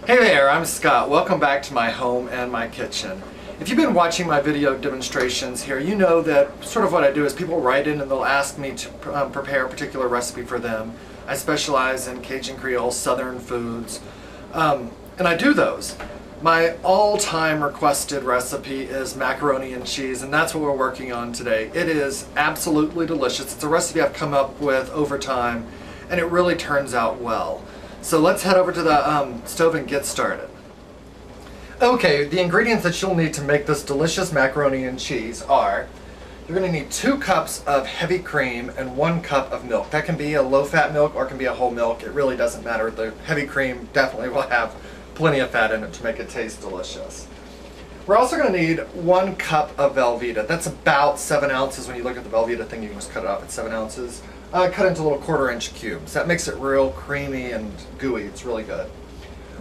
Hey there, I'm Scott. Welcome back to my home and my kitchen. If you've been watching my video demonstrations here, you know that sort of what I do is people write in and they'll ask me to prepare a particular recipe for them. I specialize in Cajun Creole, Southern foods, and I do those. My all-time requested recipe is macaroni and cheese, and that's what we're working on today. It is absolutely delicious. It's a recipe I've come up with over time, and it really turns out well. So let's head over to the stove and get started. Okay, the ingredients that you'll need to make this delicious macaroni and cheese are, you're going to need 2 cups of heavy cream and 1 cup of milk. That can be a low-fat milk or it can be a whole milk. It really doesn't matter. The heavy cream definitely will have plenty of fat in it to make it taste delicious. We're also going to need 1 cup of Velveeta. That's about 7 ounces. When you look at the Velveeta thing, you can just cut it off at 7 ounces. Cut into little 1/4-inch cubes. That makes it real creamy and gooey. It's really good.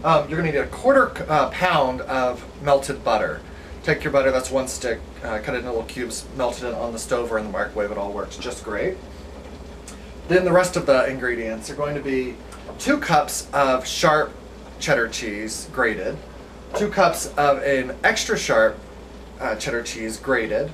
You're going to need a 1/4 pound of melted butter. Take your butter, that's 1 stick, cut it into little cubes, melt it on the stove or in the microwave. It all works just great. Then the rest of the ingredients are going to be 2 cups of sharp cheddar cheese, grated, 2 cups of an extra-sharp cheddar cheese, grated.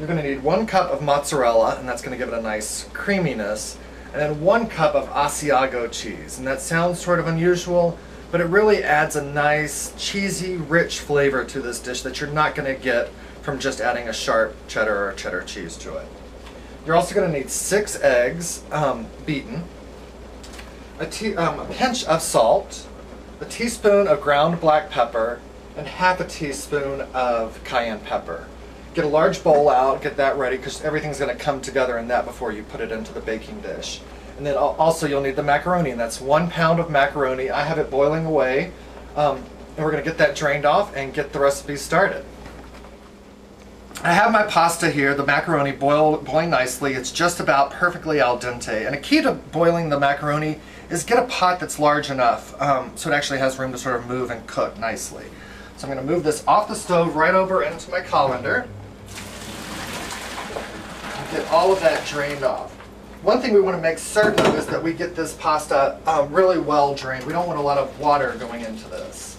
You're going to need 1 cup of mozzarella, and that's going to give it a nice creaminess, and then 1 cup of Asiago cheese. And that sounds sort of unusual, but it really adds a nice, cheesy, rich flavor to this dish that you're not going to get from just adding a sharp cheddar or cheddar cheese to it. You're also going to need 6 eggs, beaten, a pinch of salt, a teaspoon of ground black pepper, and half a teaspoon of cayenne pepper. Get a large bowl out, get that ready, because everything's going to come together in that before you put it into the baking dish. And then also you'll need the macaroni, and that's 1 pound of macaroni. I have it boiling away, and we're going to get that drained off and get the recipe started. I have my pasta here, the macaroni boiling nicely. It's just about perfectly al dente. And a key to boiling the macaroni is get a pot that's large enough so it actually has room to sort of move and cook nicely. So I'm going to move this off the stove right over into my colander. Get all of that drained off. One thing we want to make certain of is that we get this pasta really well drained. We don't want a lot of water going into this.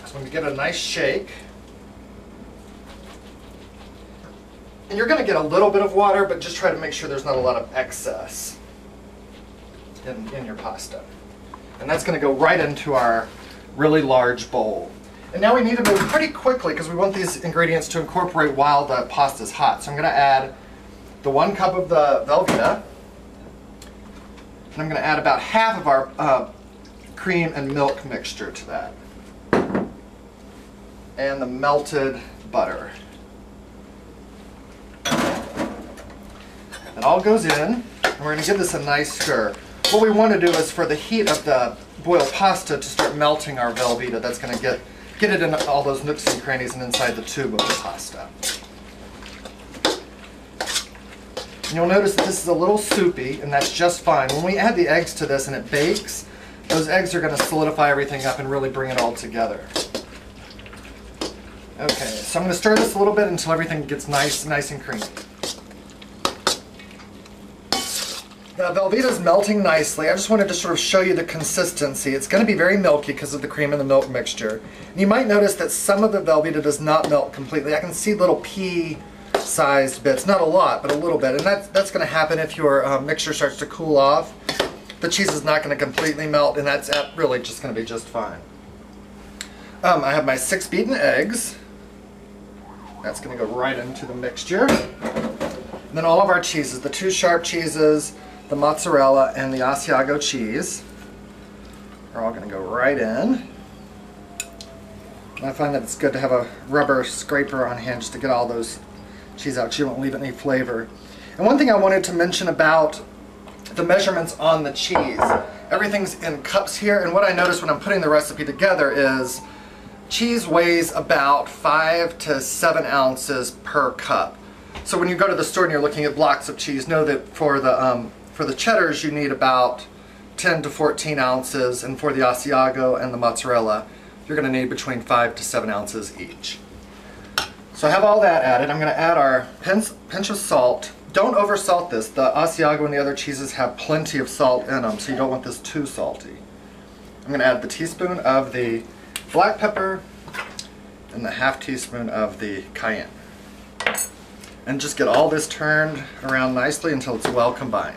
So I'm going to get a nice shake. And you're going to get a little bit of water, but just try to make sure there's not a lot of excess in your pasta. And that's going to go right into our really large bowl. And now we need to move pretty quickly because we want these ingredients to incorporate while the pasta is hot. So I'm going to add the 1 cup of the Velveeta, and I'm going to add about half of our cream and milk mixture to that, and the melted butter. It all goes in, and we're going to give this a nice stir. What we want to do is for the heat of the boiled pasta to start melting our Velveeta. That's going to get it in all those nooks and crannies and inside the tube of the pasta. And you'll notice that this is a little soupy, and that's just fine. When we add the eggs to this and it bakes, those eggs are going to solidify everything up and really bring it all together. Okay, so I'm going to stir this a little bit until everything gets nice and creamy. The Velveeta is melting nicely. I just wanted to sort of show you the consistency. It's going to be very milky because of the cream and the milk mixture. And you might notice that some of the Velveeta does not melt completely. I can see little pea-sized bits. Not a lot, but a little bit. And that's going to happen if your mixture starts to cool off. The cheese is not going to completely melt, and that's really just going to be just fine. I have my 6 beaten eggs. That's going to go right into the mixture. And then all of our cheeses, the 2 sharp cheeses, the mozzarella, and the Asiago cheese are all going to go right in. And I find that it's good to have a rubber scraper on hand just to get all those cheese out, because you won't leave any flavor. And one thing I wanted to mention about the measurements on the cheese. Everything's in cups here, and what I noticed when I'm putting the recipe together is cheese weighs about 5 to 7 ounces per cup. So when you go to the store and you're looking at blocks of cheese, know that for the cheddars you need about 10 to 14 ounces, and for the Asiago and the mozzarella you're going to need between 5 to 7 ounces each. So I have all that added. I'm going to add our pinch of salt. Don't over salt this. The Asiago and the other cheeses have plenty of salt in them, so you don't want this too salty. I'm I'm going to add the teaspoon of the black pepper and the half teaspoon of the cayenne. And just get all this turned around nicely until it's well combined.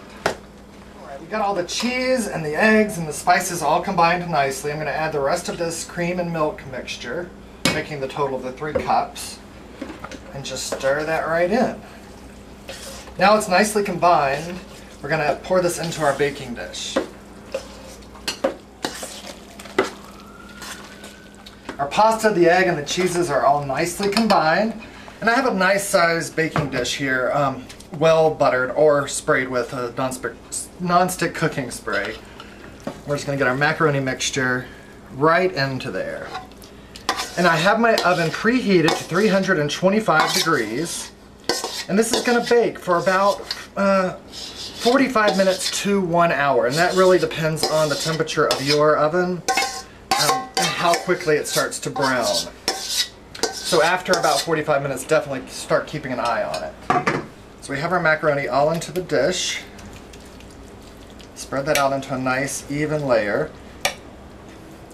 Alright, we got all the cheese and the eggs and the spices all combined nicely. I'm going to add the rest of this cream and milk mixture, making the total of the 3 cups, and just stir that right in. Now it's nicely combined, we're going to pour this into our baking dish. Our pasta, the egg, and the cheeses are all nicely combined. And I have a nice sized baking dish here, well buttered or sprayed with a non-stick cooking spray. We're just going to get our macaroni mixture right into there. And I have my oven preheated to 325 degrees. And this is going to bake for about 45 minutes to 1 hour. And that really depends on the temperature of your oven and how quickly it starts to brown. So after about 45 minutes, definitely start keeping an eye on it. So we have our macaroni all into the dish. Spread that out into a nice even layer.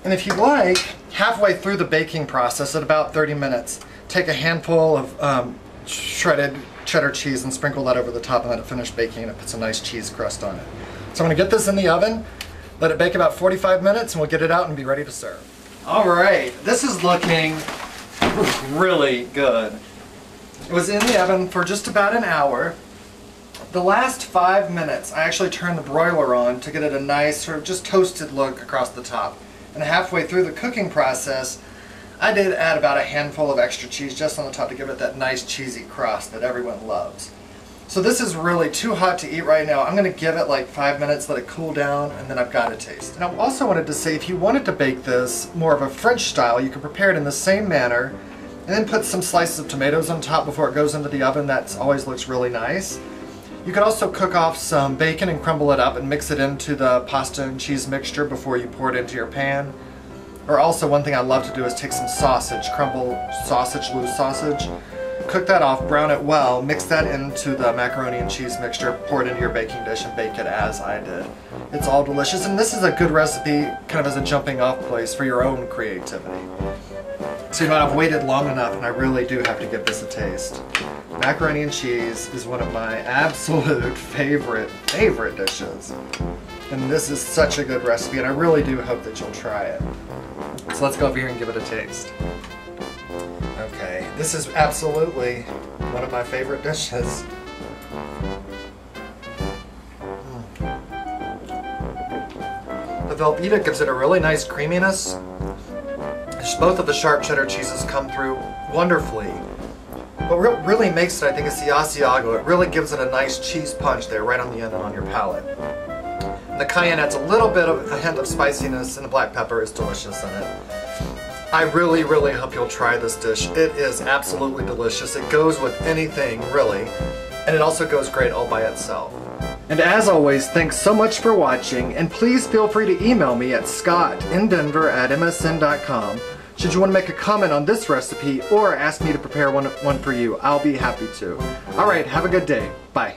And if you like, halfway through the baking process at about 30 minutes, take a handful of shredded cheddar cheese and sprinkle that over the top and let it finish baking, and it puts a nice cheese crust on it. So I'm going to get this in the oven, let it bake about 45 minutes, and we'll get it out and be ready to serve. Alright, this is looking really good. It was in the oven for just about an hour. The last 5 minutes I actually turned the broiler on to get it a nice sort of just toasted look across the top. And halfway through the cooking process I did add about a handful of extra cheese just on the top to give it that nice cheesy crust that everyone loves. So this is really too hot to eat right now. I'm going to give it like 5 minutes, let it cool down, and then I've got a taste. And I also wanted to say, if you wanted to bake this more of a French style, you can prepare it in the same manner and then put some slices of tomatoes on top before it goes into the oven. That always looks really nice. You could also cook off some bacon and crumble it up and mix it into the pasta and cheese mixture before you pour it into your pan. Or also, one thing I love to do is take some sausage, crumble sausage, loose sausage, cook that off, brown it well, mix that into the macaroni and cheese mixture, pour it into your baking dish and bake it as I did. It's all delicious, and this is a good recipe kind of as a jumping off place for your own creativity. So you know, I've waited long enough and I really do have to give this a taste. Macaroni and cheese is one of my absolute favorite dishes. And this is such a good recipe, and I really do hope that you'll try it. So let's go over here and give it a taste. Okay, this is absolutely one of my favorite dishes. The Velveeta gives it a really nice creaminess. Both of the sharp cheddar cheeses come through wonderfully. What really makes it, I think, is the Asiago. It really gives it a nice cheese punch there right on the end and on your palate. And the cayenne adds a little bit of a hint of spiciness, and the black pepper is delicious in it. I really, really hope you'll try this dish. It is absolutely delicious. It goes with anything, really. And it also goes great all by itself. And as always, thanks so much for watching, and please feel free to email me at scottindenver@msn.com should you want to make a comment on this recipe or ask me to prepare one for you. I'll be happy to. Alright, have a good day. Bye.